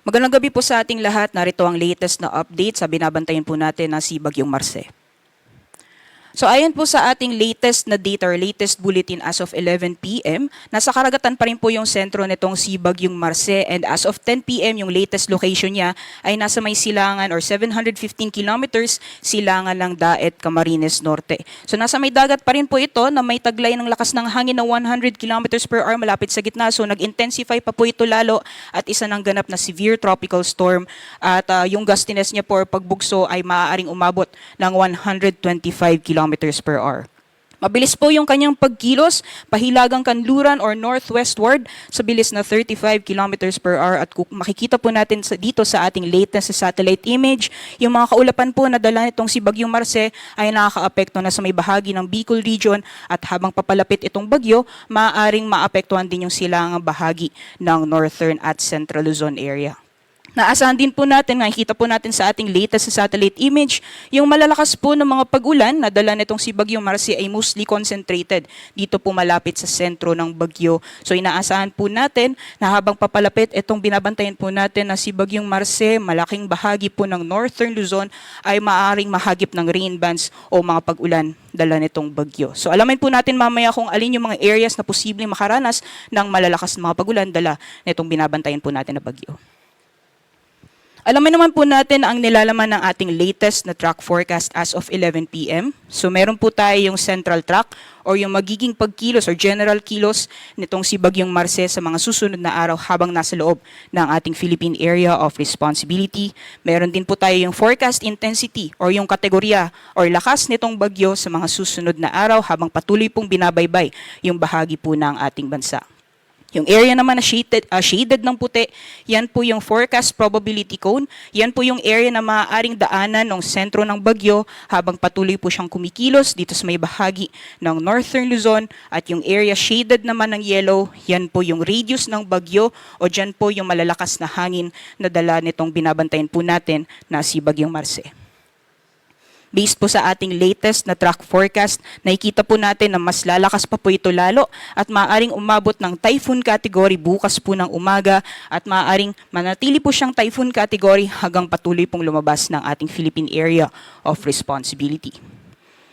Magandang gabi po sa ating lahat. Narito ang latest na update sa binabantayan po natin na si Bagyong Marce. So ayon po sa ating latest na data or latest bulletin as of 11 p.m., nasa karagatan pa rin po yung sentro nitong si Bagyong Marce, and as of 10 p.m. yung latest location niya ay nasa may silangan or 715 kilometers silangan ng Daet, Camarines Norte. So nasa may dagat pa rin po ito na may taglay ng lakas ng hangin na 100 kilometers per hour malapit sa gitna. So nag-intensify pa po ito lalo at isa ng ganap na severe tropical storm, at yung gustiness niya po or pagbugso ay maaaring umabot ng 125 kilometers per hour. Mabilis po yung kanyang pagkilos, pahilagang kanluran or northwestward sa bilis na 35 kilometers per hour, at kung makikita po natin dito sa ating latest satellite image, yung mga kaulapan po na dala nitong si Bagyong Marce ay nakakaapekto na sa may bahagi ng Bicol region, at habang papalapit itong bagyo, maaaring maapektuhan din yung silangang bahagi ng northern at central Luzon area. Naasahan din po natin, nakikita po natin sa ating latest satellite image, yung malalakas po ng mga pag-ulan na dala nitong si Bagyong Marce ay mostly concentrated dito po malapit sa sentro ng bagyo. So inaasahan po natin na habang papalapit itong binabantayan po natin na si Bagyong Marce, malaking bahagi po ng northern Luzon ay maaaring mahagip ng rain bands o mga pag-ulan dala nitong bagyo. So alamin po natin mamaya kung alin yung mga areas na posibleng makaranas ng malalakas na mga pag-ulan dala nitong binabantayan po natin na bagyo. Alamin naman po natin ang nilalaman ng ating latest na track forecast as of 11 p.m. So meron po tayo yung central track or yung magiging pagkilos or general kilos nitong si Bagyong Marce sa mga susunod na araw habang nasa loob ng ating Philippine Area of Responsibility. Meron din po tayo yung forecast intensity or yung kategorya or lakas nitong bagyo sa mga susunod na araw habang patuloy pong binabaybay yung bahagi po ng ating bansa. Yung area naman na shaded ng puti, yan po yung forecast probability cone. Yan po yung area na maaaring daanan ng sentro ng bagyo habang patuloy po siyang kumikilos dito sa may bahagi ng northern Luzon. At yung area shaded naman ng yellow, yan po yung radius ng bagyo o dyan po yung malalakas na hangin na dala nitong binabantayan po natin na si Bagyong Marce. Based po sa ating latest na track forecast, nakikita po natin na mas lalakas pa po ito lalo at maaaring umabot ng typhoon category bukas po ng umaga, at maaaring manatili po siyang typhoon category hanggang patuloy pong lumabas ng ating Philippine Area of Responsibility.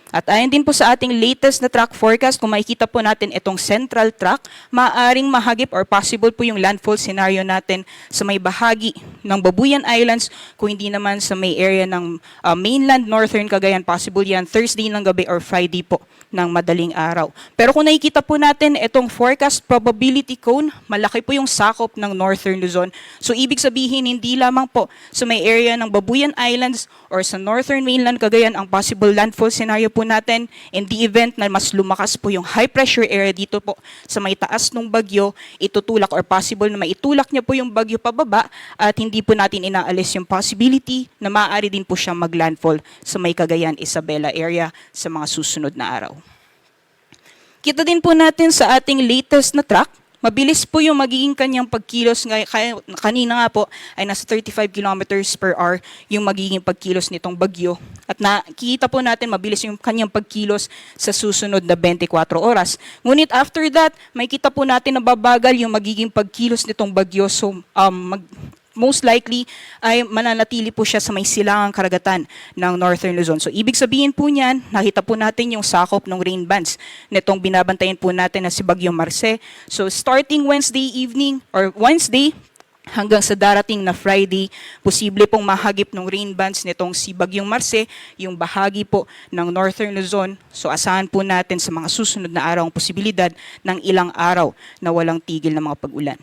At ayon din po sa ating latest na track forecast, kung makikita po natin itong central track, maaaring mahagip or possible po yung landfall scenario natin sa may bahagi ng Babuyan Islands, kung hindi naman sa may area ng mainland northern Cagayan, possible yan Thursday ng gabi or Friday po ng madaling araw. Pero kung nakikita po natin itong forecast probability cone, malaki po yung sakop ng northern Luzon. So ibig sabihin, hindi lamang po sa may area ng Babuyan Islands or sa northern mainland Cagayan ang possible landfall scenario po natin. In the event na mas lumakas po yung high pressure area dito po sa may taas ng bagyo, itutulak or possible na maitulak niya po yung bagyo pababa, at hindi po natin inaalis yung possibility na maaari din po siyang maglandfall sa may Cagayan, Isabela area sa mga susunod na araw. Kita din po natin sa ating latest na track, mabilis po yung magiging kanyang pagkilos. Kanina nga po ay nasa 35 kilometers per hour yung magiging pagkilos nitong bagyo. At nakikita po natin mabilis yung kanyang pagkilos sa susunod na 24 oras. Ngunit after that, may kita po natin na babagal yung magiging pagkilos nitong bagyo. So most likely ay mananatili po siya sa may silangang karagatan ng northern Luzon. So ibig sabihin po niyan, nakita po natin yung sakop ng rain bands nitong binabantayan po natin na si Bagyong Marce. So starting Wednesday evening or Wednesday hanggang sa darating na Friday, posible pong mahagip ng rain bands nitong si Bagyong Marce yung bahagi po ng northern Luzon. So asahan po natin sa mga susunod na araw ang posibilidad ng ilang araw na walang tigil na mga pag-ulan.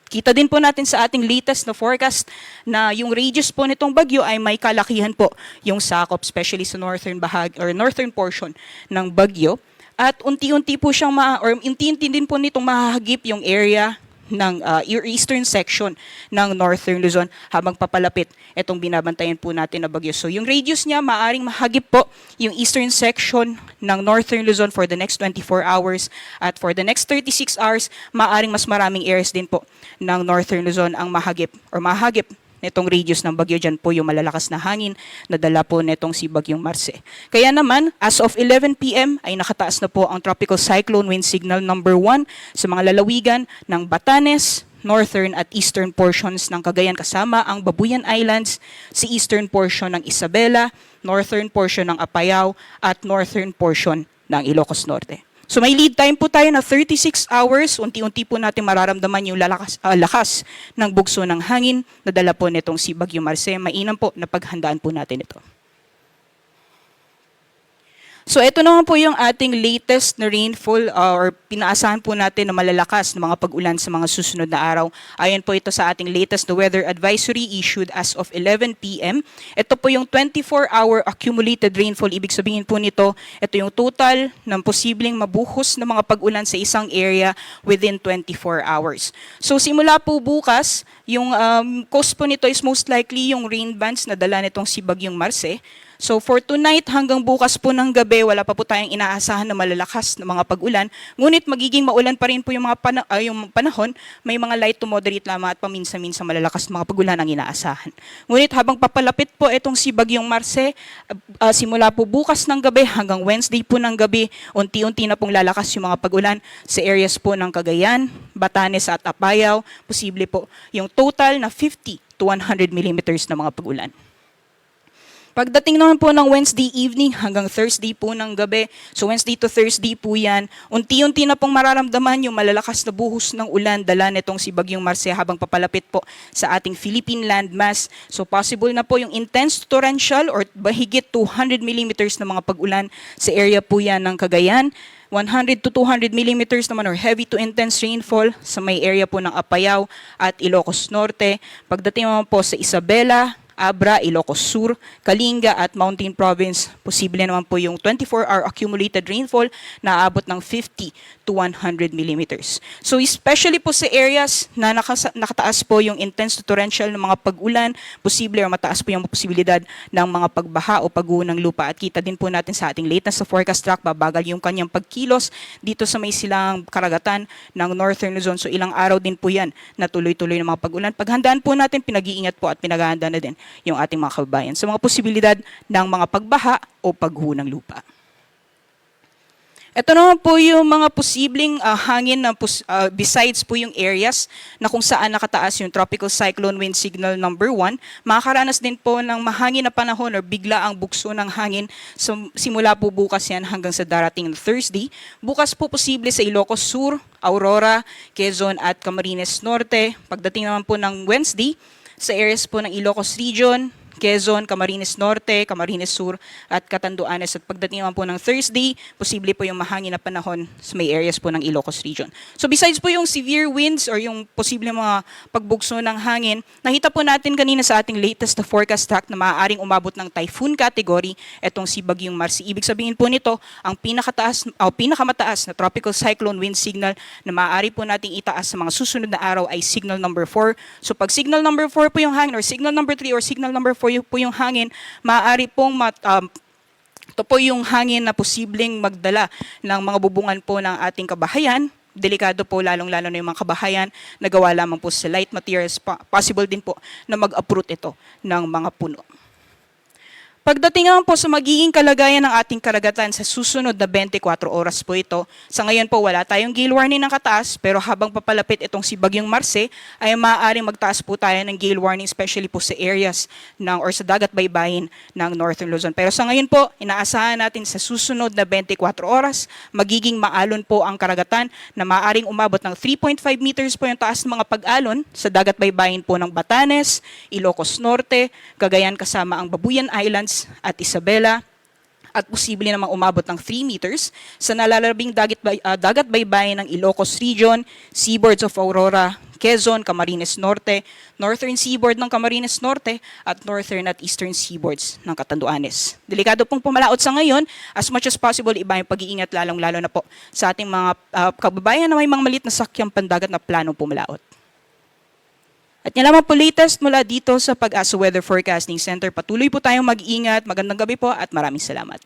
Kita din po natin sa ating latest na forecast na yung radius po nitong bagyo ay may kalakihan po yung sakop, especially sa northern bahagi or northern portion ng bagyo. At unti-unti po siyang unti-unti din po nitong mahahagip yung area ng eastern section ng northern Luzon habang papalapit itong binabantayan po natin na bagyo. So yung radius niya maaring mahagip po yung eastern section ng northern Luzon for the next 24 hours, at for the next 36 hours maaring mas maraming areas din po ng northern Luzon ang mahagip nitong radius ng bagyo. Dyan po yung malalakas na hangin na dala po nitong si Bagyong Marce. Kaya naman, as of 11 p.m. ay nakataas na po ang tropical cyclone wind signal number 1 sa mga lalawigan ng Batanes, northern at eastern portions ng Cagayan kasama ang Babuyan Islands, si eastern portion ng Isabela, northern portion ng Apayao, at northern portion ng Ilocos Norte. So may lead time po tayo na 36 hours. Unti-unti po natin mararamdaman yung lakas ng bugso ng hangin na dala po nitong si Bagyo Marce. Mainam po na paghandaan po natin ito. So ito naman po yung ating latest na rainfall or pinaasahan po natin na malalakas na mga pag-ulan sa mga susunod na araw. Ayon po ito sa ating latest na weather advisory issued as of 11 p.m. Ito po yung 24-hour accumulated rainfall. Ibig sabihin po nito, ito yung total ng posibleng mabuhos na mga pag-ulan sa isang area within 24 hours. So simula po bukas, yung cause po nito is most likely yung rain bands na dala nitong si Bagyong Marce. So for tonight hanggang bukas po ng gabi, wala pa po tayong inaasahan na malalakas na mga pag-ulan. Ngunit magiging maulan pa rin po yung mga yung panahon. May mga light to moderate lamang at paminsan-minsan malalakas na mga pag-ulan ang inaasahan. Ngunit habang papalapit po itong si Bagyong Marce, simula po bukas ng gabi hanggang Wednesday po ng gabi, unti-unti na pong lalakas yung mga pag-ulan sa areas po ng Cagayan, Batanes at Apayao. Posible po yung total na 50 to 100 millimeters na mga pag-ulan. Pagdating naman po ng Wednesday evening hanggang Thursday po ng gabi, so Wednesday to Thursday po yan, unti-unti na pong mararamdaman yung malalakas na buhos ng ulan dala nitong si Bagyong Marce habang papalapit po sa ating Philippine landmass. So possible na po yung intense torrential or mahigit 200 millimeters na mga pag-ulan sa area po yan ng Cagayan. 100 to 200 millimeters naman or heavy to intense rainfall sa may area po ng Apayao at Ilocos Norte. Pagdating naman po sa Isabela, Abra, Ilocos Sur, Kalinga at Mountain Province, posible naman po yung 24-hour accumulated rainfall na aabot ng 50 to 100 millimeters. So especially po sa areas na nakataas po yung intense to torrential ng mga pag-ulan, posible or mataas po yung posibilidad ng mga pagbaha o pagguho ng lupa. At kita din po natin sa ating latest sa forecast track, babagal yung kanyang pagkilos dito sa may silang karagatan ng Northern Luzon. So ilang araw din po yan na tuloy-tuloy ng mga pag-ulan. Paghandaan po natin, pinag-iingat po at pinaghahanda na din yung ating mga kababayan sa mga posibilidad ng mga pagbaha o pagguho ng lupa. Ito naman po yung mga posibleng hangin na besides po yung areas na kung saan nakataas yung tropical cyclone wind signal number 1, makakaranas din po ng mahangin na panahon or bigla ang bugso ng hangin. So, simula po bukas yan hanggang sa darating na Thursday. Bukas po posible sa Ilocos Sur, Aurora, Quezon at Camarines Norte. Pagdating naman po ng Wednesday, sa areas po ng Ilocos Region, Quezon, Camarines Norte, Camarines Sur, at Catanduanes. At pagdating naman po ng Thursday, posible po yung mahangin na panahon sa may areas po ng Ilocos Region. So besides po yung severe winds or yung posible mga pagbugso ng hangin, nakita po natin kanina sa ating latest na forecast track na maaaring umabot ng typhoon category itong si Bagyong Marce. Ibig sabihin po nito, ang pinakamataas na tropical cyclone wind signal na maaari po nating itaas sa mga susunod na araw ay signal number 4. So pag signal number 4 po yung hangin or signal number 3 or signal number 4 po yung hangin, maaari pong ito po yung hangin na posibleng magdala ng mga bubungan po ng ating kabahayan. Delikado po lalong-lalo na yung mga kabahayan na gawa lamang po sa light materials. Possible din po na mag-uproot ito ng mga puno. Pagdating naman po sa magiging kalagayan ng ating karagatan sa susunod na 24 oras po ito, sa ngayon po wala tayong gale warning ng kataas, pero habang papalapit itong si Bagyong Marce, ay maaaring magtaas po tayo ng gale warning, especially po sa areas or sa dagat baybayin ng Northern Luzon. Pero sa ngayon po, inaasahan natin sa susunod na 24 oras, magiging maalon po ang karagatan na maaaring umabot ng 3.5 meters po yung taas ng mga pag-alon sa dagat baybayin po ng Batanes, Ilocos Norte, Cagayan kasama ang Babuyan Islands, at Isabela, at posible namang umabot ng 3 meters sa nalalabing dagat baybayin ng Ilocos Region, seaboards of Aurora, Quezon, Camarines Norte, northern seaboard ng Camarines Norte, at northern at eastern seaboards ng Catanduanes. Delikado pong pumalaot sa ngayon, as much as possible, iba yung pag-iingat lalong-lalo na po sa ating mga kababayan na may mga malit na sakyang pandagat na planong pumalaot. At yan lamang po latest mula dito sa Pag-asa Weather Forecasting Center. Patuloy po tayong mag-ingat. Magandang gabi po at maraming salamat.